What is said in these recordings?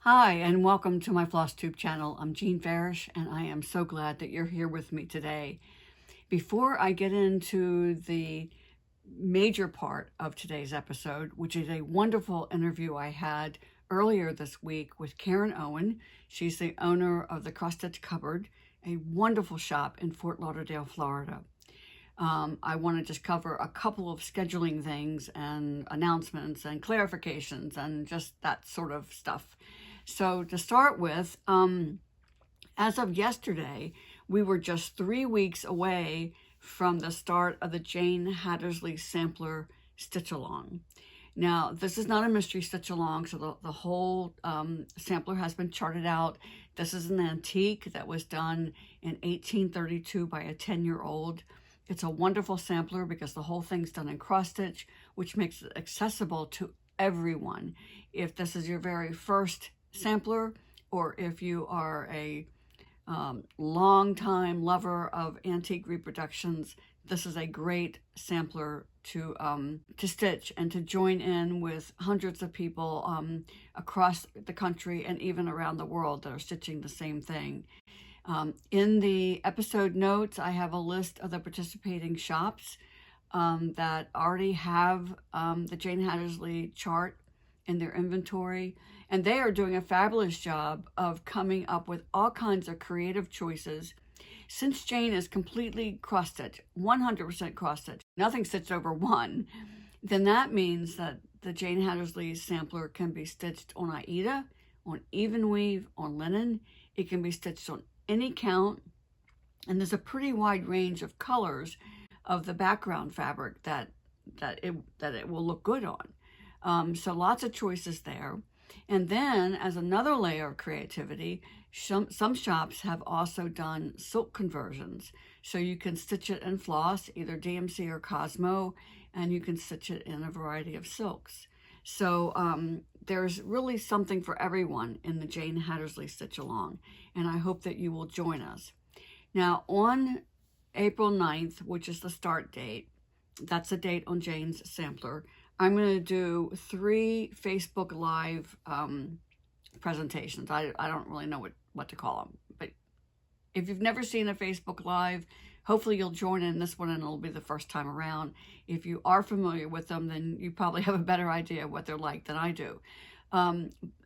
Hi, and welcome to my FlossTube channel. I'm Jean Farish, and I am so glad that you're here with me today. Before I get into the major part of today's episode, which is a wonderful interview I had earlier this week with Karen Owen. She's the owner of the Cross Stitch Cupboard, a wonderful shop in Fort Lauderdale, Florida. I want to just cover a couple of scheduling things and announcements and clarifications and just that sort of stuff. So to start with, as of yesterday, we were just 3 weeks away from the start of the Jane Hattersley Sampler Stitch Along. Now, this is not a mystery stitch along, so the whole sampler has been charted out. This is an antique that was done in 1832 by a 10-year-old. It's a wonderful sampler because the whole thing's done in cross stitch, which makes it accessible to everyone. If this is your very first sampler, or if you are a long-time lover of antique reproductions, this is a great sampler to stitch and to join in with hundreds of people across the country and even around the world that are stitching the same thing. In the episode notes, I have a list of the participating shops that already have the Jane Hattersley chart in their inventory, and they are doing a fabulous job of coming up with all kinds of creative choices. Since Jane is completely cross-stitch, 100% cross-stitch, nothing stitched over one, then that means that the Jane Hattersley sampler can be stitched on Aida, on even weave, on linen. It can be stitched on any count, and there's a pretty wide range of colors of the background fabric that it will look good on. So lots of choices there. And then, as another layer of creativity, some shops have also done silk conversions. So you can stitch it in floss, either DMC or Cosmo, and you can stitch it in a variety of silks. So there's really something for everyone in the Jane Hattersley Stitch Along, and I hope that you will join us. Now, on April 9th, which is the start date, that's the date on Jane's sampler, I'm going to do 3 Facebook Live presentations. I don't really know what to call them, but if you've never seen a Facebook Live, hopefully you'll join in this one and it'll be the first time around. If you are familiar with them, then you probably have a better idea of what they're like than I do.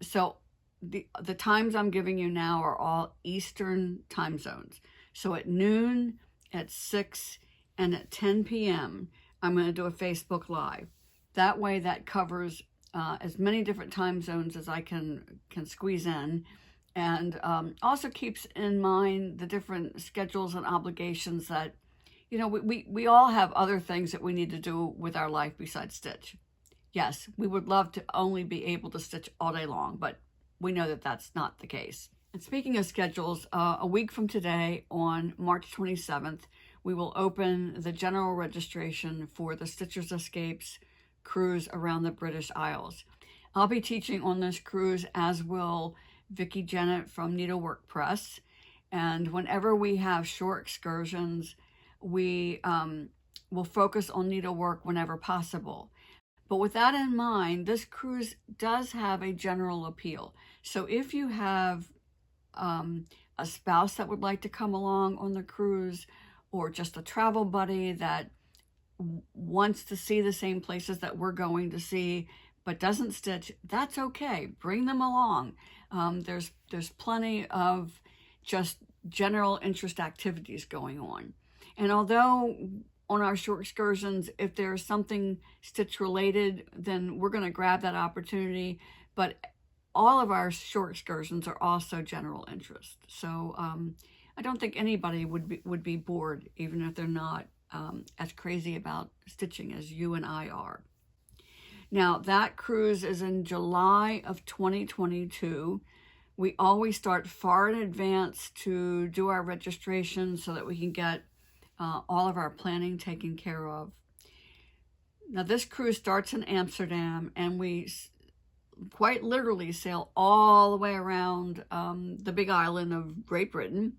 So the times I'm giving you now are all Eastern time zones. So at noon, at 6, and at 10 p.m., I'm going to do a Facebook Live. That way that covers as many different time zones as I can squeeze in, and also keeps in mind the different schedules and obligations that, you know, we all have other things that we need to do with our life besides stitch. Yes, we would love to only be able to stitch all day long, but we know that that's not the case. And speaking of schedules, a week from today, on March 27th, we will open the general registration for the Stitchers Escapes cruise around the British Isles. I'll be teaching on this cruise, as will Vicki Jennett from Needlework Press. And whenever we have short excursions, we will focus on needlework whenever possible. But with that in mind, this cruise does have a general appeal. So if you have a spouse that would like to come along on the cruise, or just a travel buddy that wants to see the same places that we're going to see but doesn't stitch, that's okay. Bring them along. There's plenty of just general interest activities going on. And although on our short excursions, if there's something stitch related, then we're going to grab that opportunity. But all of our short excursions are also general interest. So I don't think anybody would be bored, even if they're not as crazy about stitching as you and I are. Now, that cruise is in July of 2022. We always start far in advance to do our registration so that we can get all of our planning taken care of. Now, this cruise starts in Amsterdam, and we quite literally sail all the way around the big island of Great Britain,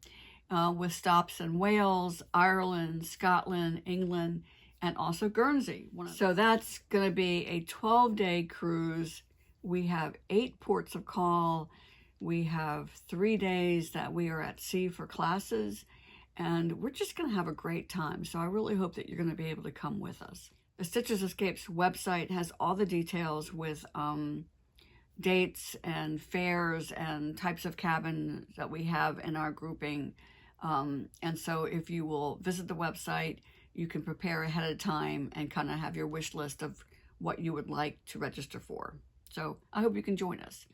with stops in Wales, Ireland, Scotland, England, and also Guernsey. So that's going to be a 12-day cruise. We have 8 ports of call. We have 3 days that we are at sea for classes, and we're just going to have a great time. So I really hope that you're going to be able to come with us. The Stitches Escapes website has all the details with dates and fares and types of cabin that we have in our grouping. And so if you will visit the website, you can prepare ahead of time and kind of have your wish list of what you would like to register for. So I hope you can join us.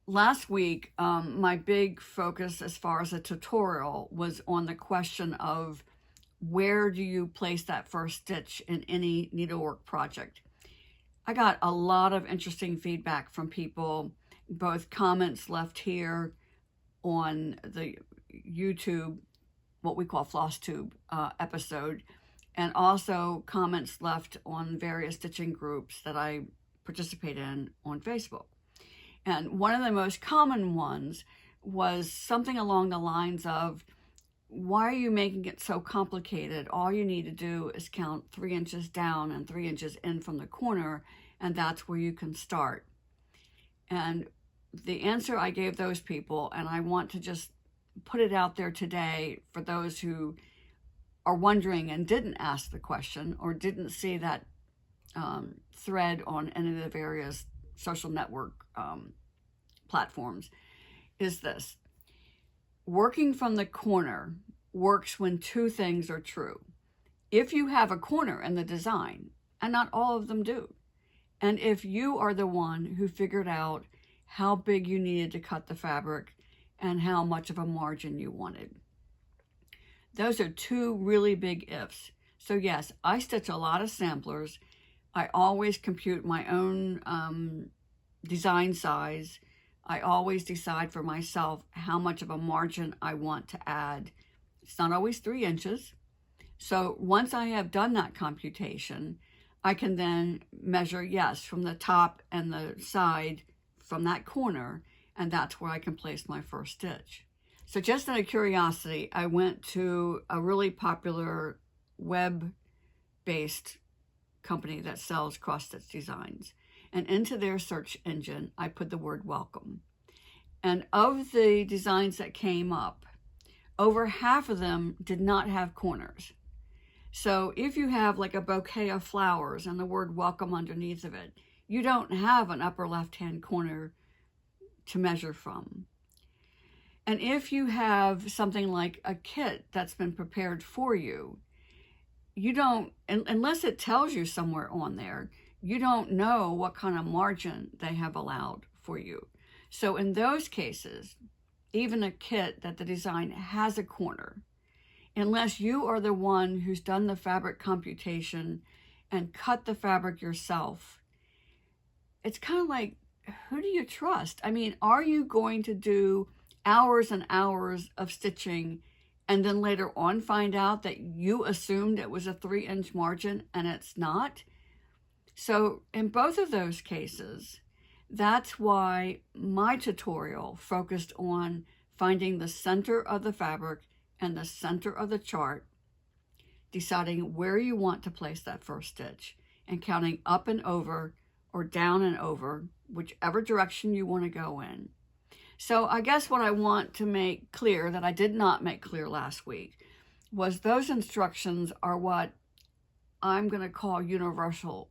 Last week, my big focus as far as a tutorial was on the question of where do you place that first stitch in any needlework project. I got a lot of interesting feedback from people, both comments left here on the YouTube, what we call FlossTube episode, and also comments left on various stitching groups that I participate in on Facebook. And one of the most common ones was something along the lines of, why are you making it so complicated? All you need to do is count 3 inches down and 3 inches in from the corner, and that's where you can start. And the answer I gave those people, and I want to just put it out there today for those who are wondering and didn't ask the question or didn't see that thread on any of the various social network platforms, is this. Working from the corner works when 2 things are true. If you have a corner in the design, and not all of them do, and if you are the one who figured out how big you needed to cut the fabric and how much of a margin you wanted. Those are 2 really big ifs. So yes, I stitch a lot of samplers. I always compute my own design size. I always decide for myself how much of a margin I want to add. It's not always 3 inches. So once I have done that computation, I can then measure, yes, from the top and the side from that corner, and that's where I can place my first stitch. So just out of curiosity, I went to a really popular web-based company that sells cross-stitch designs. And into their search engine, I put the word welcome. And of the designs that came up, over half of them did not have corners. So if you have like a bouquet of flowers and the word welcome underneath of it, you don't have an upper left-hand corner to measure from. And if you have something like a kit that's been prepared for you, you don't, unless it tells you somewhere on there, you don't know what kind of margin they have allowed for you. So in those cases, even a kit that the design has a corner, unless you are the one who's done the fabric computation and cut the fabric yourself, it's kind of like, who do you trust? I mean, are you going to do hours and hours of stitching and then later on find out that you assumed it was a 3-inch margin and it's not? So in both of those cases, that's why my tutorial focused on finding the center of the fabric and the center of the chart, deciding where you want to place that first stitch, and counting up and over or down and over, whichever direction you want to go in. So I guess what I want to make clear that I did not make clear last week was those instructions are what I'm going to call universal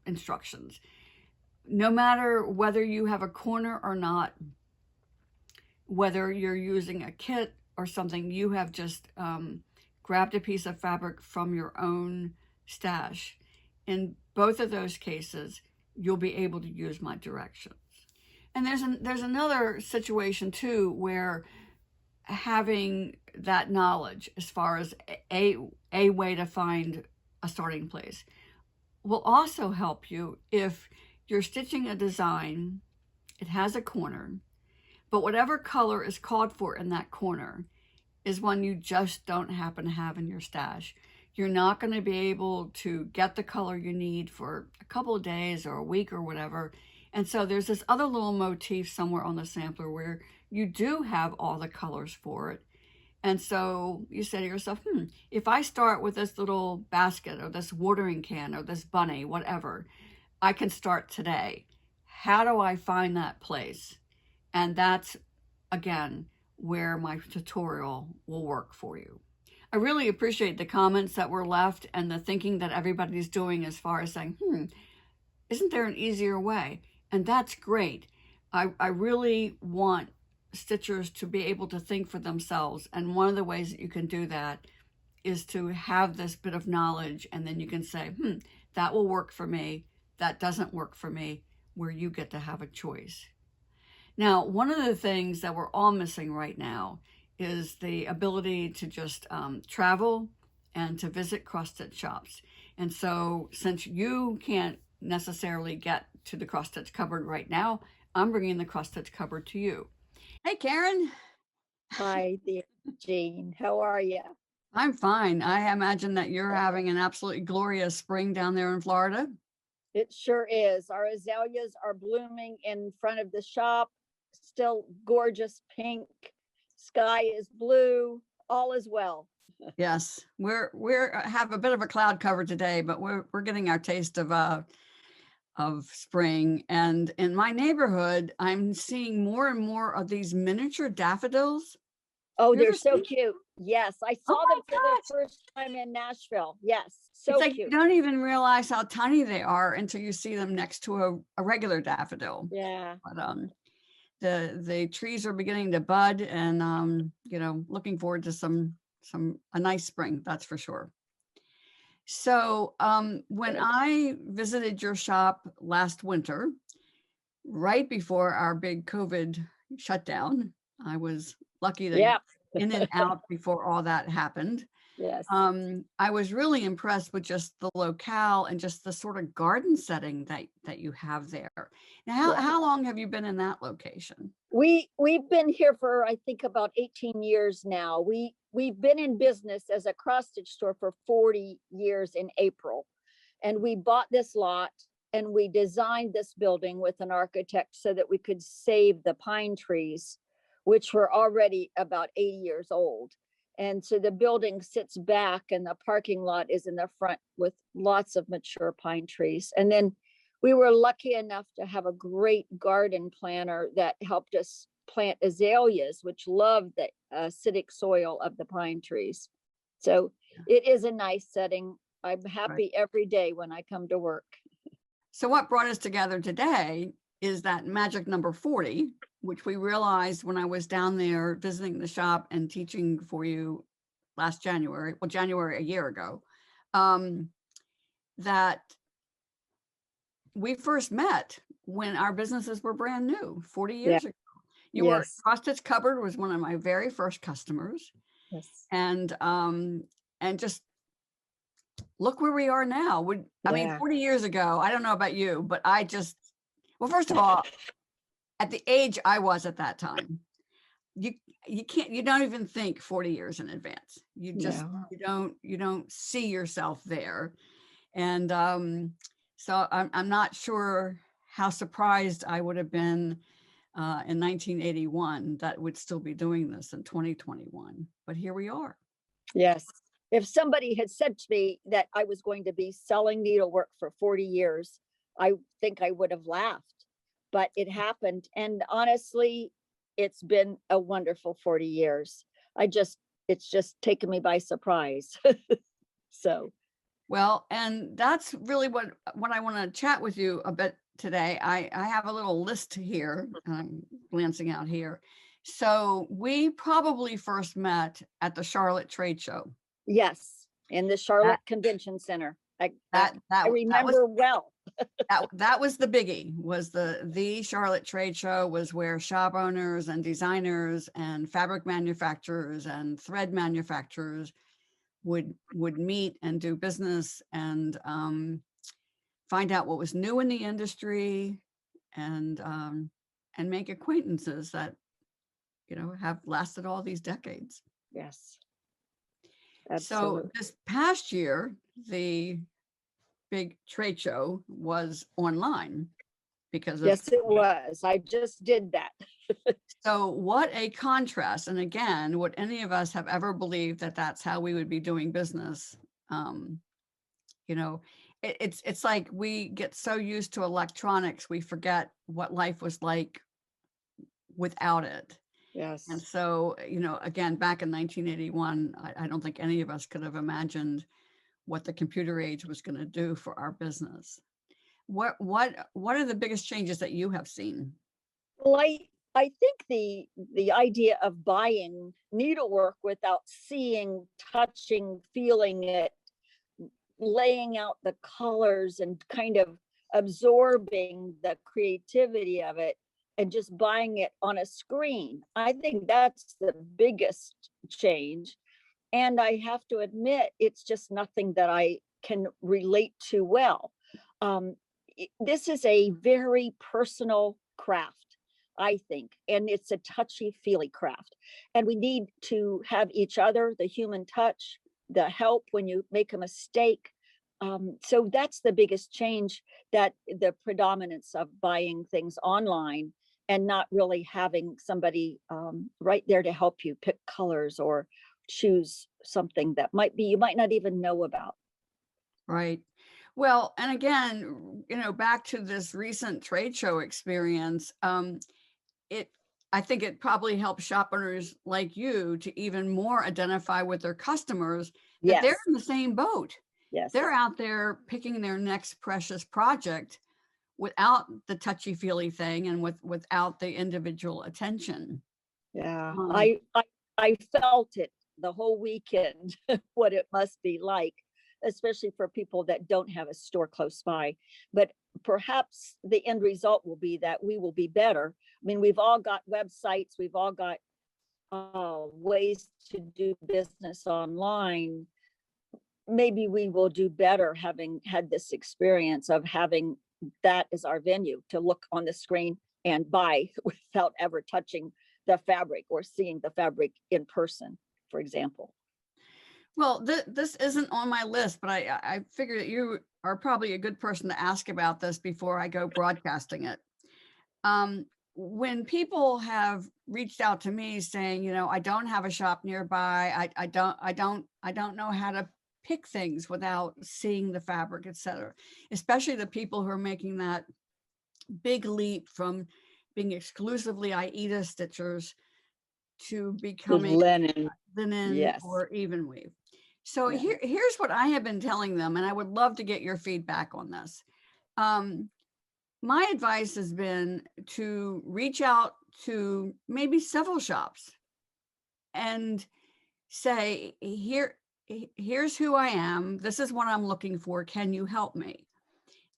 instructions. No matter whether you have a corner or not, whether you're using a kit or something, you have just grabbed a piece of fabric from your own stash. In both of those cases, you'll be able to use my directions. And there's another situation too where having that knowledge as far as a way to find a starting place will also help you if you're stitching a design, it has a corner, but whatever color is called for in that corner is one you just don't happen to have in your stash. You're not going to be able to get the color you need for a couple of days or a week or whatever. And so there's this other little motif somewhere on the sampler where you do have all the colors for it. And so you say to yourself, if I start with this little basket or this watering can or this bunny, whatever, I can start today. how do I find that place? And that's, again, where my tutorial will work for you. I really appreciate the comments that were left and the thinking that everybody's doing as far as saying, isn't there an easier way? And that's great. I really want stitchers to be able to think for themselves. And one of the ways that you can do that is to have this bit of knowledge, and then you can say, that will work for me. That doesn't work for me, where you get to have a choice. Now, one of the things that we're all missing right now is the ability to just travel and to visit cross-stitch shops. And so since you can't necessarily get to the cross-stitch cupboard right now, I'm bringing the cross-stitch cupboard to you. Hey, Karen. Hi, Jean. How are you? I'm fine. I imagine that you're having an absolutely glorious spring down there in Florida. It sure is. Our azaleas are blooming in front of the shop. Still gorgeous pink. Sky is blue. All is well. Yes, we're have a bit of a cloud cover today, but we're getting our taste of spring. And in my neighborhood, I'm seeing more and more of these miniature daffodils. Oh, they're so cute. Yes, I saw them for the first time in Nashville. Yes, so it's like cute. You don't even realize how tiny they are until you see them next to a regular daffodil. Yeah. But the trees are beginning to bud, and looking forward to a nice spring, that's for sure. So when I visited your shop last winter, right before our big COVID shutdown, I was lucky to get in and out before all that happened. Yes. I was really impressed with just the locale and just the sort of garden setting that you have there. Now, how long have you been in that location? We've been here for, I think, about 18 years now. We've been in business as a cross stitch store for 40 years in April. And we bought this lot and we designed this building with an architect so that we could save the pine trees, which were already about 80 years old. And so the building sits back and the parking lot is in the front with lots of mature pine trees. And then we were lucky enough to have a great garden planter that helped us plant azaleas, which love the acidic soil of the pine trees. So it is a nice setting. I'm happy every day when I come to work. So what brought us together today is that magic number 40, which we realized when I was down there visiting the shop and teaching for you last January, January a year ago, that we first met when our businesses were brand new 40 years ago. You were Cross-Stitch Cupboard was one of my very first customers. Yes. And just look where we are now. I mean, 40 years ago, I don't know about you, but first of all, at the age I was at that time, you don't even think 40 years in advance. You just, you don't see yourself there. And so I'm not sure how surprised I would have been in 1981 that would still be doing this in 2021, but here we are. Yes. If somebody had said to me that I was going to be selling needlework for 40 years, I think I would have laughed, but it happened. And honestly, it's been a wonderful 40 years. It's just taken me by surprise. So. Well, and that's really what I want to chat with you a bit today. I have a little list here. I'm glancing out here. So we probably first met at the Charlotte Trade Show. Yes, in the Charlotte Convention Center. I remember well. that was the biggie. Was the Charlotte Trade Show was where shop owners and designers and fabric manufacturers and thread manufacturers would meet and do business and find out what was new in the industry and make acquaintances that have lasted all these decades. Yes. Absolutely. So this past year, the big trade show was online because of yes, it was. I just did that. So what a contrast. And again, would any of us have ever believed that that's how we would be doing business? it's like we get so used to electronics, we forget what life was like without it. And Yes. so, again, back in 1981, I don't think any of us could have imagined what the computer age was going to do for our business. What are the biggest changes that you have seen? Well, I think the idea of buying needlework without seeing, touching, feeling it, laying out the colors and kind of absorbing the creativity of it and just buying it on a screen. I think that's the biggest change. And I have to admit, it's just nothing that I can relate to well. Um, this is a very personal craft, I think, and it's a touchy-feely craft. And we need to have each other, the human touch, the help when you make a mistake. So that's the biggest change, that the predominance of buying things online and not really having somebody right there to help you pick colors or choose something that you might not even know about. Right. Well, and again, back to this recent trade show experience, it I think it probably helps shop owners like you to even more identify with their customers that they're Yes, in the same boat. yes. They're out there picking their next precious project without the touchy-feely thing and without the individual attention. Yeah, Um, I felt it the whole weekend, what it must be like, especially for people that don't have a store close by. But perhaps the end result will be that we will be better. I mean, we've all got websites, we've all got ways to do business online. Maybe we will do better having had this experience of having that as our venue to look on the screen and buy without ever touching the fabric or seeing the fabric in person, for example. well, this isn't on my list, but I figure that you are probably a good person to ask about this before I go broadcasting it. When people have reached out to me saying, I don't have a shop nearby, I don't know how to pick things without seeing the fabric, etc. Especially the people who are making that big leap from being exclusively Aida stitchers to The becoming linen, linen yes, or even weave. So yeah. here's what I have been telling them, and I would love to get your feedback on this. My advice has been to reach out to maybe several shops and say, here's who I am. This is what I'm looking for. Can you help me?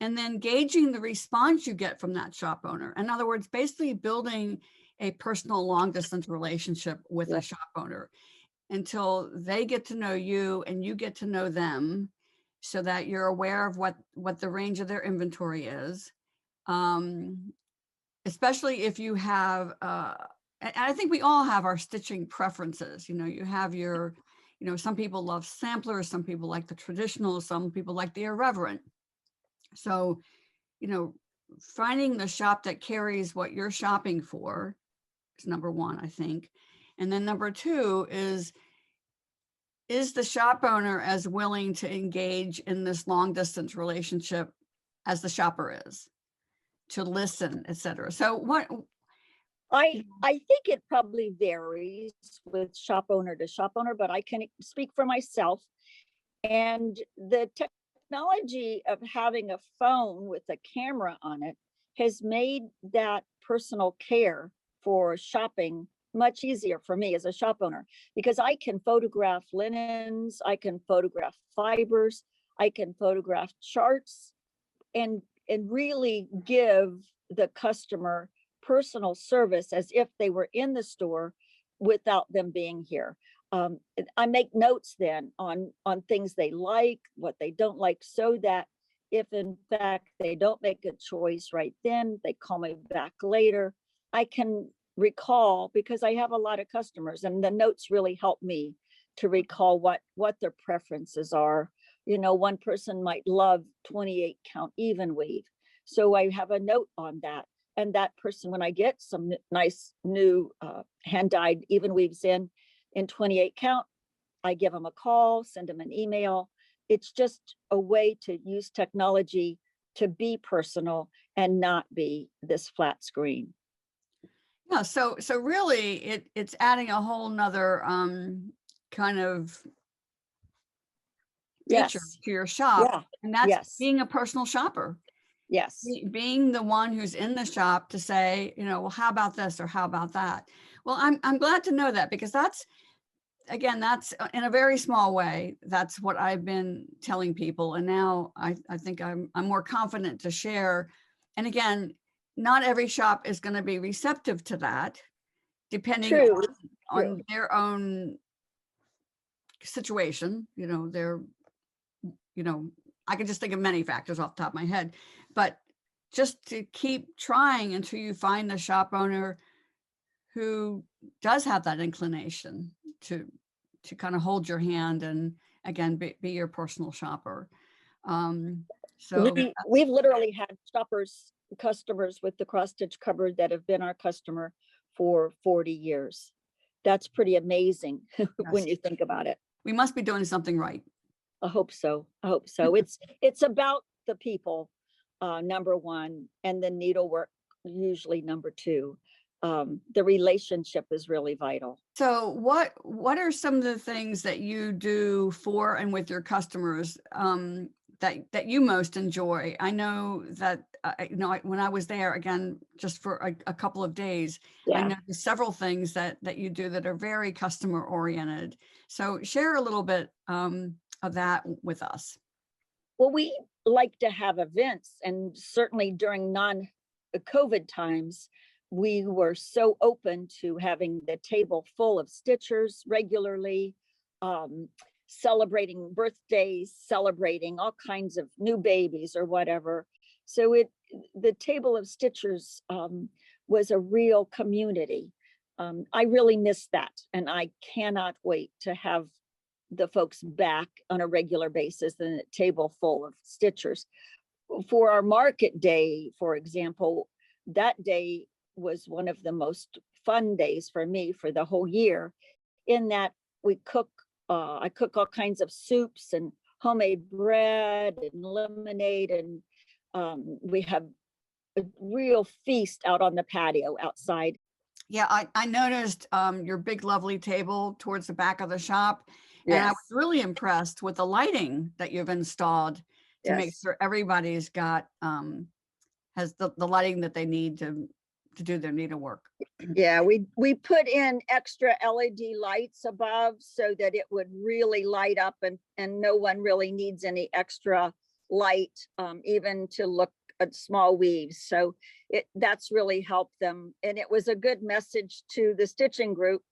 And then gauging the response you get from that shop owner. In other words, basically building a personal long distance relationship with Yeah. a shop owner until they get to know you and you get to know them, so that you're aware of what the range of their inventory is. Especially if you have, and I think we all have our stitching preferences. You have your, some people love samplers, some people like the traditional, some people like the irreverent. So, finding the shop that carries what you're shopping for is number one, I think. And then number two is the shop owner as willing to engage in this long distance relationship as the shopper is, to listen, etc. So what? I think it probably varies with shop owner to shop owner, but I can speak for myself. And the technology of having a phone with a camera on it has made that personal care for shopping much easier for me as a shop owner, because I can photograph linens, I can photograph fibers, I can photograph charts, and really give the customer personal service as if they were in the store without them being here. I make notes then on things they like, what they don't like, so that if in fact they don't make a choice right then, they call me back later, I can recall, because I have a lot of customers, and the notes really help me to recall what their preferences are. One person might love 28 count even weave, so I have a note on that. And that person, when I get some nice new hand dyed even weaves in 28 count, I give them a call, send them an email, it's just a way to use technology to be personal and not be this flat screen. Yeah, so really it's adding a whole nother kind of feature Yes. to your shop, Yeah. and that's Yes. being a personal shopper. Yes. Being the one who's in the shop to say, well, how about this or how about that? Well, I'm glad to know that, because that's in a very small way, that's what I've been telling people. And now I think I'm more confident to share. And again, not every shop is going to be receptive to that, depending True. on their own situation. I can just think of many factors off the top of my head, but just to keep trying until you find the shop owner who does have that inclination to kind of hold your hand and again be your personal shopper. We've literally had customers with the cross stitch cupboard that have been our customer for 40 years. That's pretty amazing. Yes. When you think about it. We must be doing something right. I hope so. It's about the people, number one, and the needlework usually number two. The relationship is really vital. So what are some of the things that you do for and with your customers that you most enjoy? I know that when I was there, again, just for a couple of days, I know there's several things that you do that are very customer oriented. So share a little bit of that with us. Well, we like to have events, and certainly during non-COVID times, we were so open to having the table full of stitchers regularly, celebrating birthdays, celebrating all kinds of new babies or whatever. So the table of stitchers was a real community. I really miss that, and I cannot wait to have the folks back on a regular basis and a table full of stitchers. For our market day, for example, that day was one of the most fun days for me for the whole year, in that I cook all kinds of soups and homemade bread and lemonade, and we have a real feast out on the patio outside. Yeah, I noticed your big lovely table towards the back of the shop. And Yes. I was really impressed with the lighting that you've installed to make sure everybody's got has the lighting that they need to do their needlework. Yeah, we put in extra LED lights above so that it would really light up, and no one really needs any extra light, even to look at small weaves. So that's really helped them. And it was a good message to the stitching group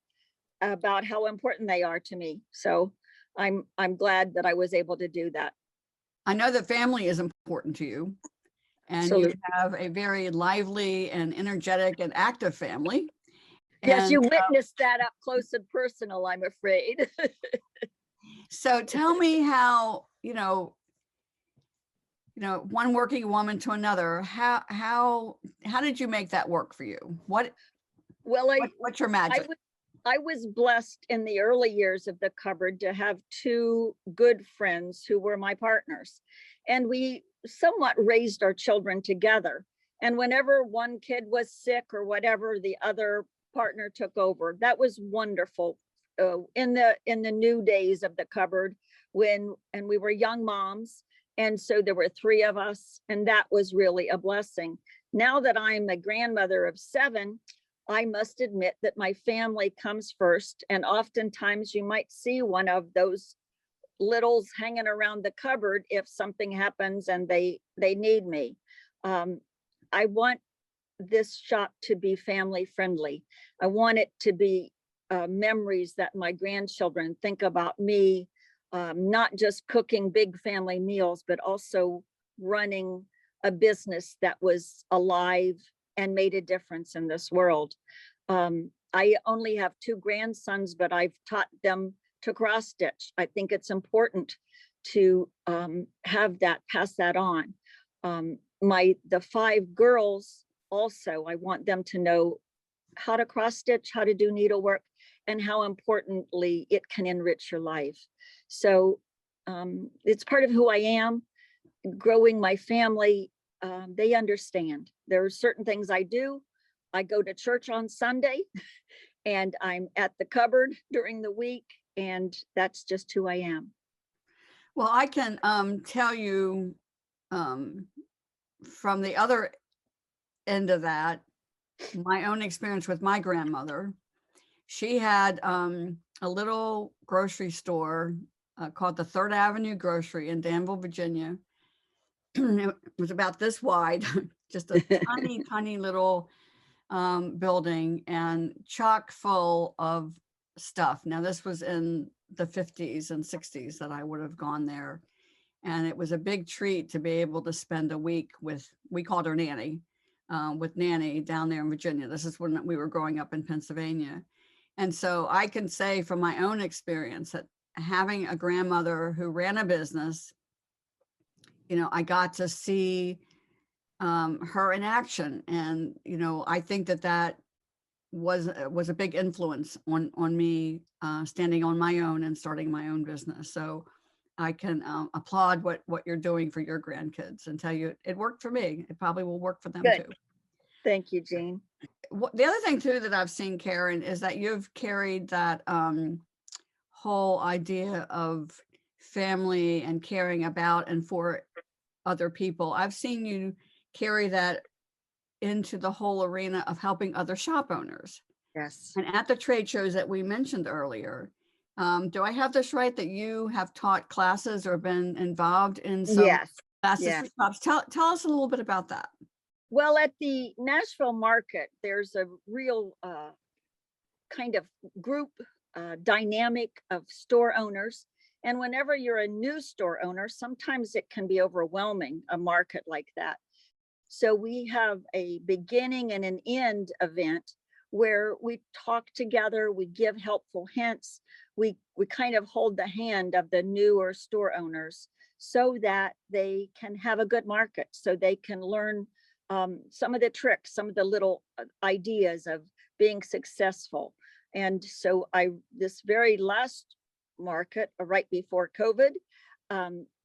about how important they are to me. So I'm glad that I was able to do that. I know that family is important to you, and Absolutely. You have a very lively and energetic and active family. Yes, you witnessed that up close and personal, I'm afraid. So tell me how, one working woman to another, how did you make that work for you? What's your magic? I was blessed in the early years of the cupboard to have two good friends who were my partners. And we somewhat raised our children together. And whenever one kid was sick or whatever, the other partner took over. That was wonderful in the new days of the cupboard and we were young moms. And so there were three of us, and that was really a blessing. Now that I'm a grandmother of 7, I must admit that my family comes first, and oftentimes you might see one of those littles hanging around the cupboard if something happens and they need me. I want this shop to be family friendly. I want it to be memories that my grandchildren think about me, not just cooking big family meals, but also running a business that was alive and made a difference in this world. I only have 2 grandsons, but I've taught them to cross stitch. I think it's important to have that, pass that on. The 5 girls also, I want them to know how to cross stitch, how to do needlework, and how importantly it can enrich your life. So it's part of who I am. Growing my family, they understand. There are certain things I do. I go to church on Sunday and I'm at the cupboard during the week, and that's just who I am. Well, I can tell you from the other end of that, my own experience with my grandmother. She had a little grocery store called the Third Avenue Grocery in Danville, Virginia. It was about this wide, just a tiny, tiny little building, and chock full of stuff. Now, this was in the 50s and 60s that I would have gone there. And it was a big treat to be able to spend a week with, we called her Nanny, with Nanny down there in Virginia. This is when we were growing up in Pennsylvania. And so I can say from my own experience that having a grandmother who ran a business, you know, I got to see her in action. And, you know, I think that that was a big influence on me standing on my own and starting my own business. So I can applaud what you're doing for your grandkids and tell you it worked for me. It probably will work for them Good. too. Thank you, Jean. The other thing too that I've seen, Karen, is that you've carried that whole idea of family and caring about and for other people. I've seen you carry that into the whole arena of helping other shop owners. Yes. And at the trade shows that we mentioned earlier, do I have this right that you have taught classes or been involved in some Yes. classes Yeah. for shops? Tell us a little bit about that. Well, at the Nashville market, there's a real kind of group dynamic of store owners. And whenever you're a new store owner, sometimes it can be overwhelming, a market like that. So we have a beginning and an end event where we talk together, we give helpful hints, we kind of hold the hand of the newer store owners so that they can have a good market, so they can learn some of the tricks, some of the little ideas of being successful. And so this very last market, right before COVID,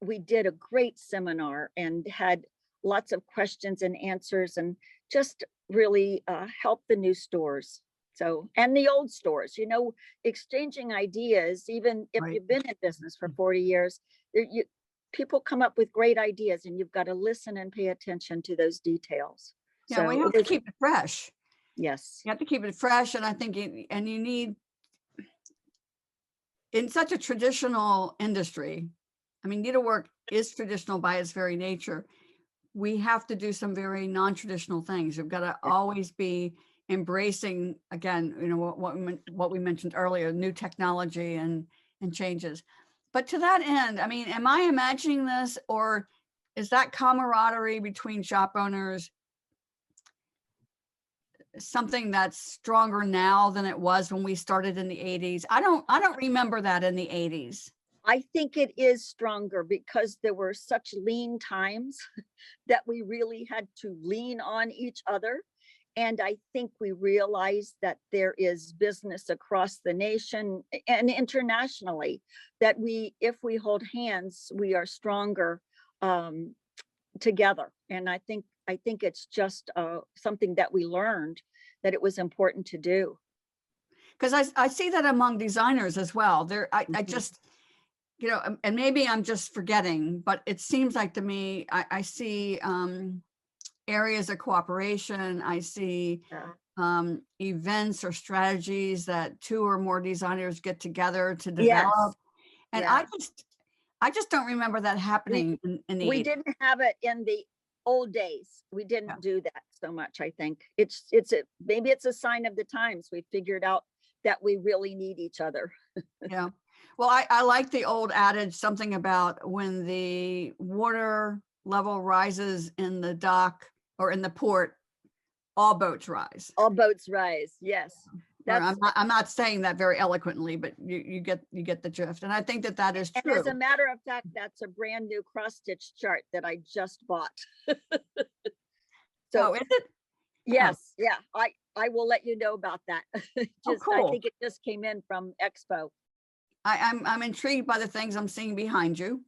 we did a great seminar and had lots of questions and answers, and just really help the new stores. So, and the old stores, you know, exchanging ideas, even if Right. you've been in business for 40 years, people come up with great ideas, and you've got to listen and pay attention to those details. Yeah, So we have to keep it fresh. yes. You have to keep it fresh. And I think you need, in such a traditional industry, I mean, needlework is traditional by its very nature. We have to do some very non-traditional things. You've got to always be embracing, again, you know, what we mentioned earlier, new technology and changes. But to that end, I mean, am I imagining this, or is that camaraderie between shop owners something that's stronger now than it was when we started in the 80s? I don't remember that in the 80s. I think it is stronger because there were such lean times that we really had to lean on each other. And I think we realized that there is business across the nation and internationally, that if we hold hands, we are stronger together. And I think it's just something that we learned that it was important to do. Because I see that among designers as well. I Mhm. just, you know, and maybe I'm just forgetting, but it seems like to me, I see areas of cooperation. I see Yeah. events or strategies that 2 or more designers get together to Yes. develop. And Yeah. I just don't remember that happening in the We 80s. didn't have it in the old days. We didn't Yeah. do that so much. I think maybe it's a sign of the times. We figured out that we really need each other. Yeah. Well, I like the old adage, something about when the water level rises in the dock or in the port, all boats rise. All boats rise. Yes. Or I'm not saying that very eloquently, but you get the drift. And I think that is And true. as a matter of fact, that's a brand new cross stitch chart that I just bought. So Oh, is it? yes, yeah, I will let you know about that. Oh, I cool. think it just came in from Expo. I'm intrigued by the things I'm seeing behind you.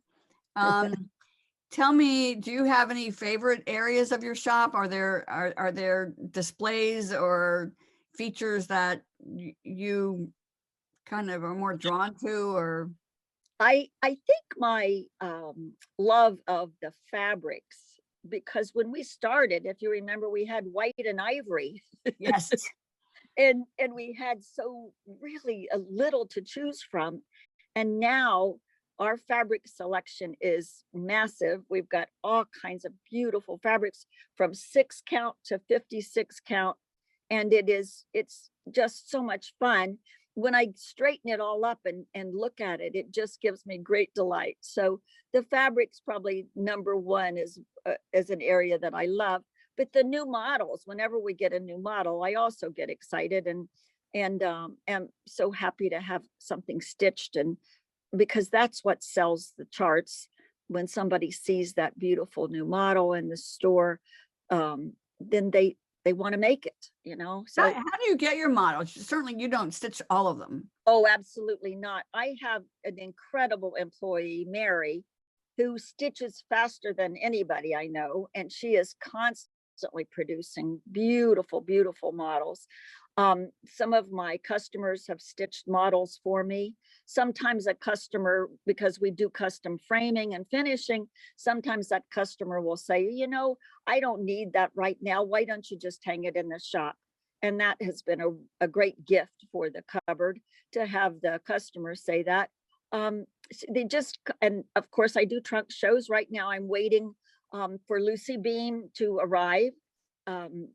Tell me, do you have any favorite areas of your shop? Are there displays or features that you kind of are more drawn to, or? I think my love of the fabrics, because when we started, if you remember, we had white and ivory, Yes. and we had so really a little to choose from. And now our fabric selection is massive. We've got all kinds of beautiful fabrics from 6 count to 56 count. And it's just so much fun. When I straighten it all up and look at it, it just gives me great delight. So the fabric's probably number one is an area that I love. But the new models, whenever we get a new model, I also get excited and am so happy to have something stitched, and because that's what sells the charts. When somebody sees that beautiful new model in the store, then they want to make it, So How do you get your models? Certainly you don't stitch all of them. oh, absolutely not. I have an incredible employee, Mary, who stitches faster than anybody I know, and she is constantly producing beautiful, beautiful models. Some of my customers have stitched models for me. Sometimes a customer, because we do custom framing and finishing, sometimes that customer will say, I don't need that right now. Why don't you just hang it in the shop? And that has been a great gift for the cupboard to have the customer say that. And of course I do trunk shows right now. I'm waiting for Lucy Beam to arrive.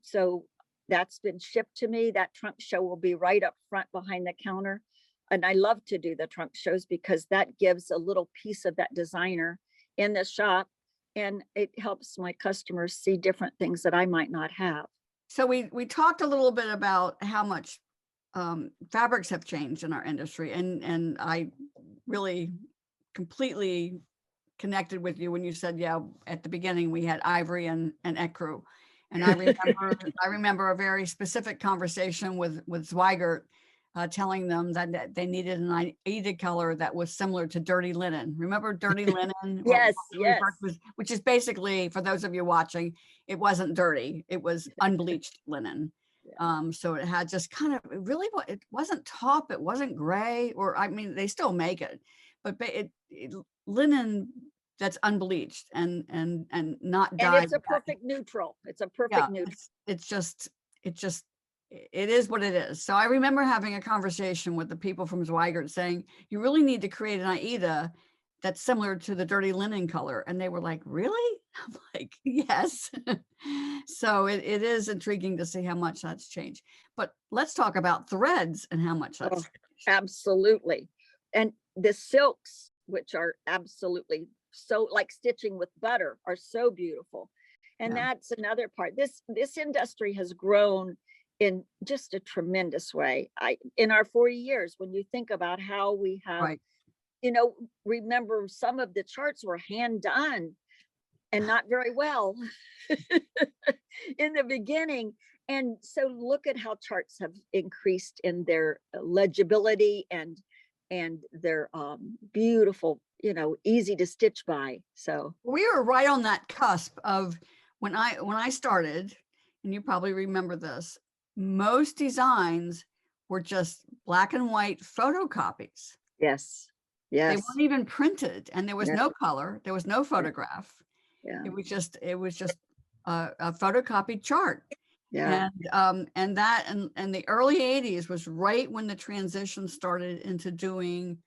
So that's been shipped to me. That trunk show will be right up front behind the counter. And I love to do the trunk shows because that gives a little piece of that designer in the shop, and it helps my customers see different things that I might not have. So we talked a little bit about how much fabrics have changed in our industry, and I really completely connected with you when you said, yeah, at the beginning we had ivory and ecru. And I remember a very specific conversation with Zweigert, telling them that they needed an Aida color that was similar to dirty linen. Remember dirty linen? Yes, yes. Which is basically, for those of you watching, it wasn't dirty. It was unbleached linen. Yeah. So it had just kind of, it wasn't taupe, it wasn't gray, or I mean, they still make it, but linen that's unbleached and not dyed. And it's a perfect neutral. It's a perfect neutral. It is what it is. So I remember having a conversation with the people from Zweigert saying, you really need to create an Aida that's similar to the dirty linen color. And they were like, really? I'm like, yes. So it is intriguing to see how much that's changed. But let's talk about threads and how much that's changed. Absolutely. And the silks, which are absolutely so like stitching with butter, are so beautiful. And that's another part. This industry has grown in just a tremendous way. In our 40 years, when you think about how we have, remember some of the charts were hand done and not very well in the beginning. And so look at how charts have increased in their legibility and their beautiful, easy to stitch by. So we were right on that cusp of when I started, and you probably remember this, most designs were just black and white photocopies. Yes. They weren't even printed, and there was no color, there was no photograph. Yeah. It was just a photocopied chart. Yeah. And the early 80s was right when the transition started into doing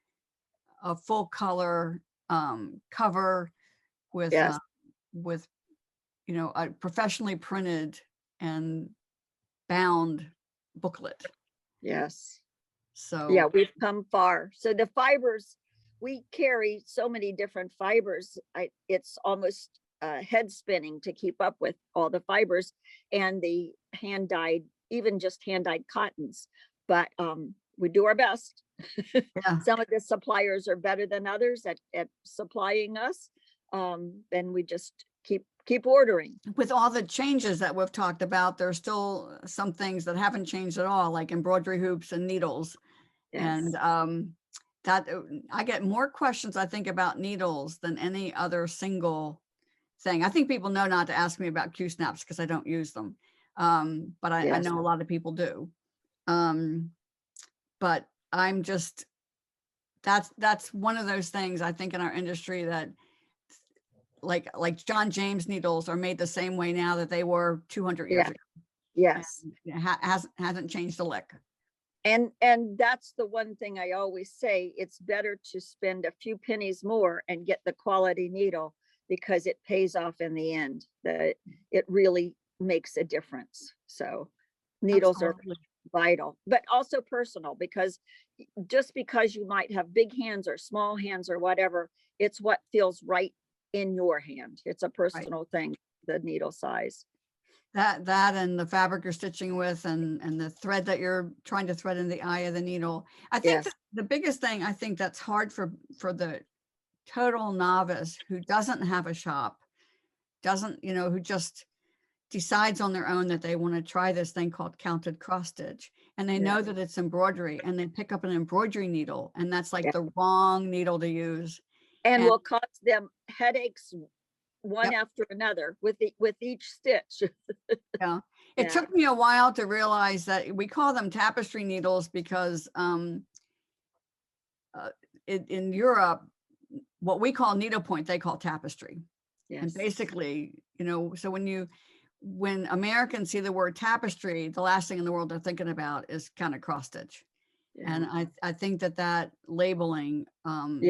a full color cover with a professionally printed and bound booklet. Yes. So yeah, we've come far. So the fibers, we carry so many different fibers. It's almost head spinning to keep up with all the fibers and the hand dyed, even just hand dyed cottons. But we do our best. Some of the suppliers are better than others at supplying us. And we just keep ordering. With all the changes that we've talked about, there's still some things that haven't changed at all, like embroidery hoops and needles. Yes. And I get more questions, I think, about needles than any other single thing. I think people know not to ask me about Q-snaps because I don't use them. But I Yes. know a lot of people do. But I'm just, that's one of those things I think in our industry that like John James needles are made the same way now that they were 200 years Yeah. ago. Yes. It hasn't changed a lick. And that's the one thing I always say, it's better to spend a few pennies more and get the quality needle because it pays off in the end. That it really makes a difference. So needles Absolutely. are vital, but also personal, because just because you might have big hands or small hands or whatever, it's what feels right in your hand. It's a personal thing, the needle size. That and the fabric you're stitching with and the thread that you're trying to thread in the eye of the needle. I think Yes. the biggest thing I think that's hard for the total novice who doesn't have a shop, doesn't, who just decides on their own that they want to try this thing called counted cross stitch, and they know that it's embroidery, and they pick up an embroidery needle, and that's like the wrong needle to use. And will cause them headaches one Yep. after another with each stitch. Yeah. It took me a while to realize that we call them tapestry needles because in Europe, what we call needlepoint, they call tapestry. Yes. And basically, so when Americans see the word tapestry, the last thing in the world they're thinking about is kind of cross stitch. Yeah. And I think that labeling can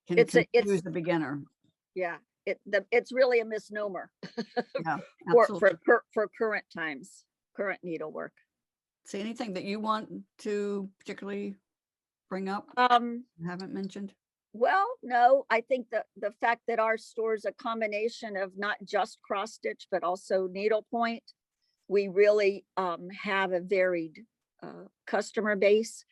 confuse the beginner. Yeah. It's really a misnomer Yeah, for current times, current needlework. See anything that you want to particularly bring up? Haven't mentioned? Well, no, I think the fact that our store is a combination of not just cross stitch, but also needlepoint, we really have a varied customer base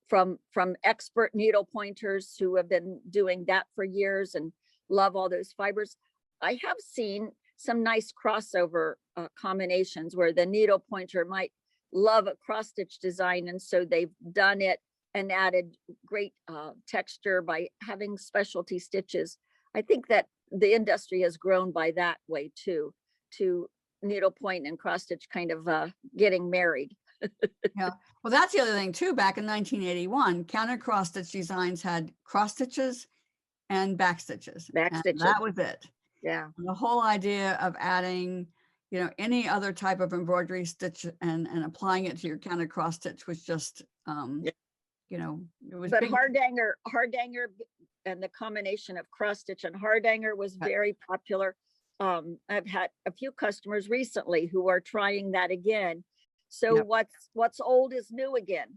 from expert needle pointers who have been doing that for years and love all those fibers. I have seen some nice crossover combinations where the needle pointer might love a cross stitch design, and so they've done it and added great texture by having specialty stitches. I think that the industry has grown by that way too, to needlepoint and cross stitch kind of getting married. Yeah, well, that's the other thing too. Back in 1981, counter cross stitch designs had cross stitches and back stitches. Back stitches. That was it. Yeah. And the whole idea of adding, any other type of embroidery stitch and applying it to your counter cross stitch was just, it was. But Hardanger and the combination of cross stitch and Hardanger was very popular. I've had a few customers recently who are trying that again. So what's old is new again.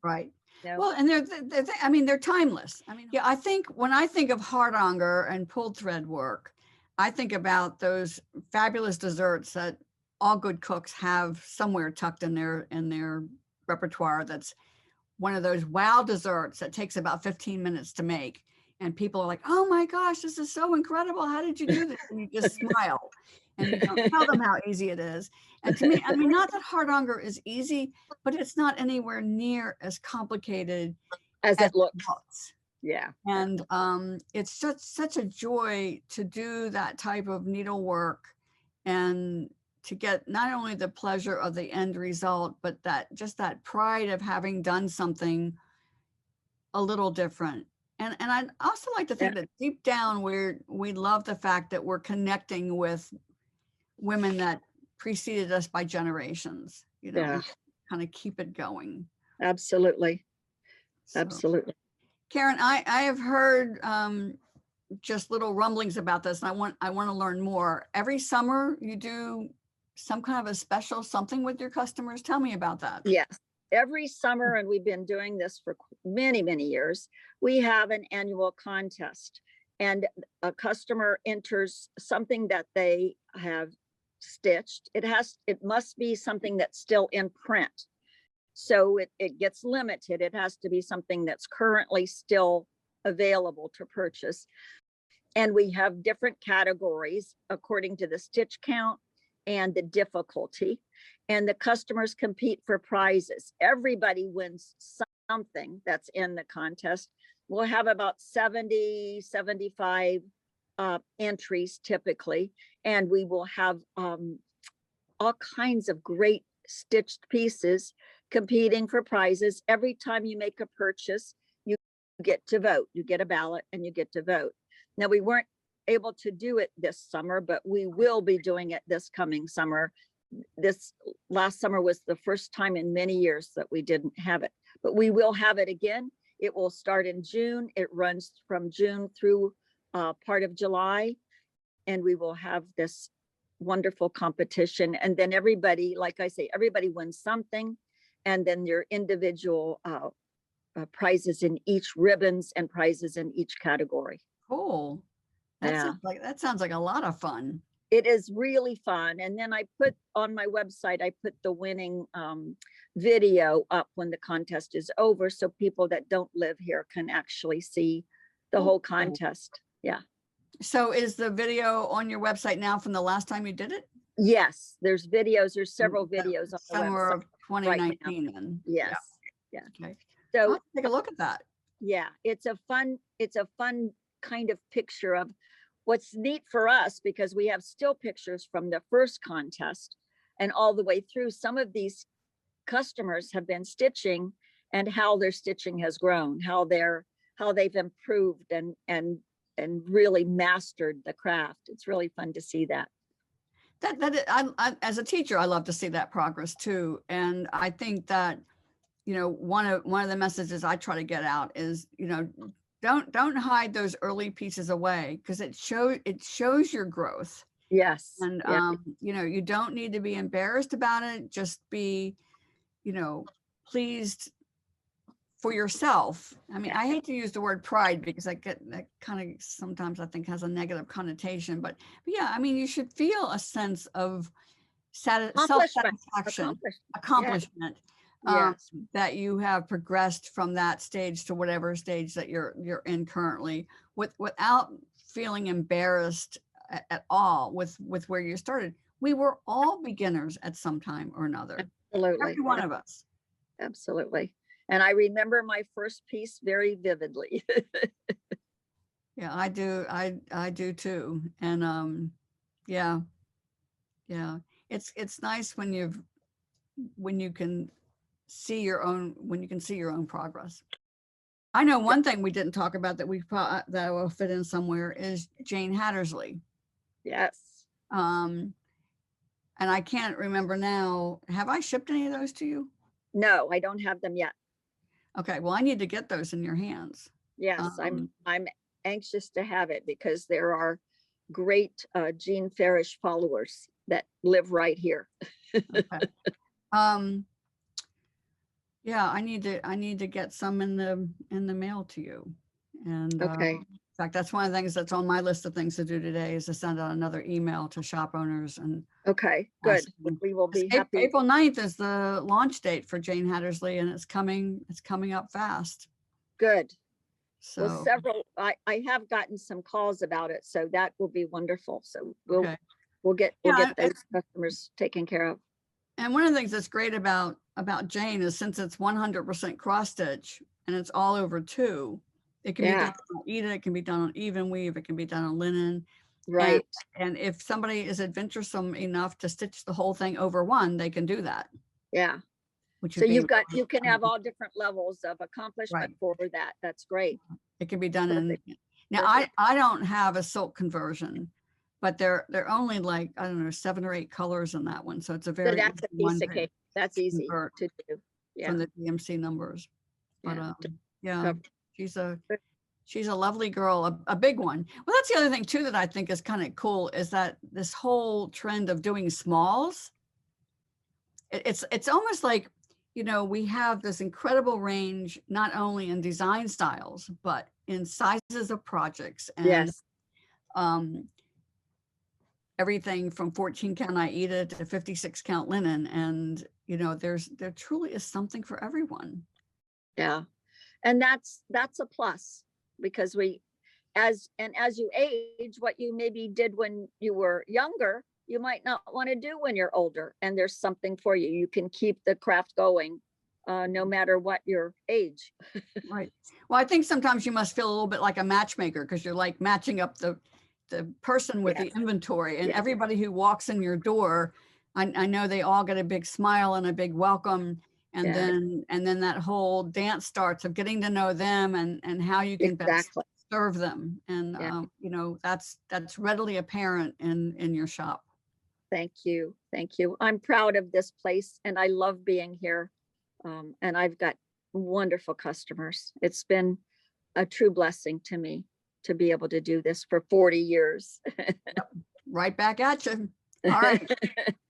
Right. Well, and they're timeless. I think when I think of Hardanger and pulled thread work, I think about those fabulous desserts that all good cooks have somewhere tucked in their repertoire. That's one of those wow desserts that takes about 15 minutes to make. And people are like, oh my gosh, this is so incredible. How did you do this? And you just smile and you don't tell them how easy it is. And to me, not that Hardanger is easy, but it's not anywhere near as complicated as it looks. Yeah. And it's such a joy to do that type of needlework and to get not only the pleasure of the end result, but that pride of having done something a little different. And I'd also like to think that deep down we love the fact that we're connecting with women that preceded us by generations, kind of keep it going. Absolutely. Absolutely. Karen, I have heard just little rumblings about this, and I want to learn more. Every summer you do some kind of a special something with your customers. Tell me about that. Yes. Every summer, and we've been doing this for many, many years, we have an annual contest, and a customer enters something that they have stitched. It must be something that's still in print. So it gets limited. It has to be something that's currently still available to purchase. And we have different categories according to the stitch count and the difficulty. And the customers compete for prizes. Everybody wins something that's in the contest. we'll have about 70, 75 entries typically, and we will have all kinds of great stitched pieces competing for prizes. Every time you make a purchase, you get to vote. You get a ballot and you get to vote. Now, we weren't able to do it this summer, but we will be doing it this coming summer. This last summer was the first time in many years that we didn't have it, but we will have it again. It will start in June. It runs from June through part of July, and we will have this wonderful competition. And then everybody, like I say, everybody wins something, and then your individual prizes in each, ribbons and prizes in each category. Cool. Yeah. That sounds like a lot of fun. It is really fun. And then I put on my website, I put the winning video up when the contest is over, so people that don't live here can actually see the whole contest. Yeah. So is the video on your website now from the last time you did it? Yes, there's videos. There's several videos on the Summer website. of 2019 right then. Yes. Yeah. Okay. So I'll take a look at that. yeah, it's a fun kind of picture of what's neat for us, because we have still pictures from the first contest and all the way through. Some of these customers have been stitching, and how their stitching has grown, how they've improved and really mastered the craft. It's really fun to see that. I, as a teacher, I love to see that progress too. And I think that, you know, one of the messages I try to get out is, you know, don't hide those early pieces away, because it shows your growth. Yes. And yeah. you know, you don't need to be embarrassed about it. Just be, you know, pleased for yourself. I mean, I hate to use the word pride, because I get that kind of sometimes I think has a negative connotation, but yeah, I mean, you should feel a sense of self-satisfaction, accomplishment. Yes. That you have progressed from that stage to whatever stage that you're in currently, without feeling embarrassed at all with where you started. We were all beginners at some time or another. Absolutely. Every one of us. Absolutely. And I remember my first piece very vividly. Yeah, I do. I do too. And yeah. It's nice when you can see your own progress. I know one thing we didn't talk about that will fit in somewhere is Jane Hattersley. Yes. And I can't remember now. Have I shipped any of those to you? No, I don't have them yet. Okay, well, I need to get those in your hands. Yes, I'm anxious to have it, because there are great Jean Farish followers that live right here. Okay. Yeah, I need to get some in the mail to you. And okay. In fact, that's one of the things that's on my list of things to do today, is to send out another email to shop owners. And okay, good. We will be happy. April 9th is the launch date for Jane Hattersley, and it's coming up fast. Good. So well, I have gotten some calls about it, so that will be wonderful. So we'll get those customers taken care of. And one of the things that's great about Jane is, since it's 100% cross stitch and it's all over 2, it can be done on Eda, it can be done on even weave, it can be done on linen. Right. And if somebody is adventuresome enough to stitch the whole thing over 1, they can do that. Yeah. So you can have all different levels of accomplishment for that. That's great. It can be done in. Now I don't have a silk conversion, but they're only like, I don't know, 7 or 8 colors in that one. So it's a very that's a piece of cake. That's easy to do. Yeah. From the DMC numbers. But yeah, she's a lovely girl, a big one. Well, that's the other thing too that I think is kind of cool, is that this whole trend of doing smalls. It's almost like, you know, we have this incredible range, not only in design styles, but in sizes of projects. And everything from 14 count Aida to 56 count linen. And, you know, there truly is something for everyone. Yeah. And that's a plus, because as you age, what you maybe did when you were younger, you might not want to do when you're older, and there's something for you. You can keep the craft going no matter what your age. Right. Well, I think sometimes you must feel a little bit like a matchmaker because you're like matching up the person with the Yes. inventory, and Yes. everybody who walks in your door, I know they all get a big smile and a big welcome. And Yes. then that whole dance starts of getting to know them and how you can best Exactly. serve them. And Yeah. you know, that's readily apparent in your shop. Thank you. Thank you. I'm proud of this place and I love being here. And I've got wonderful customers. It's been a true blessing to me to be able to do this for 40 years. Right back at you. All right.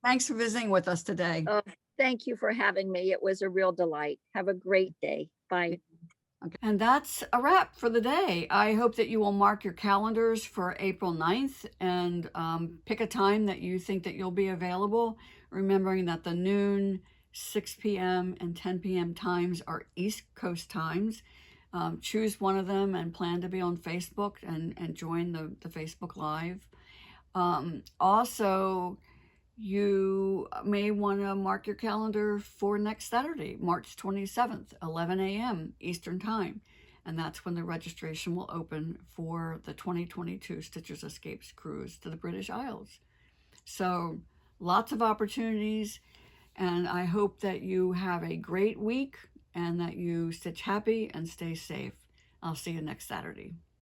Thanks for visiting with us today. Oh, thank you for having me. It was a real delight. Have a great day. Bye. Okay. And that's a wrap for the day. I hope that you will mark your calendars for April 9th and pick a time that you think that you'll be available, remembering that the noon, 6 p.m. and 10 p.m. times are East Coast times. Choose one of them and plan to be on Facebook and join the Facebook Live. Also, you may want to mark your calendar for next Saturday, March 27th, 11 a.m. Eastern Time. And that's when the registration will open for the 2022 Stitchers Escapes cruise to the British Isles. So lots of opportunities. And I hope that you have a great week and that you stitch happy and stay safe. I'll see you next Saturday.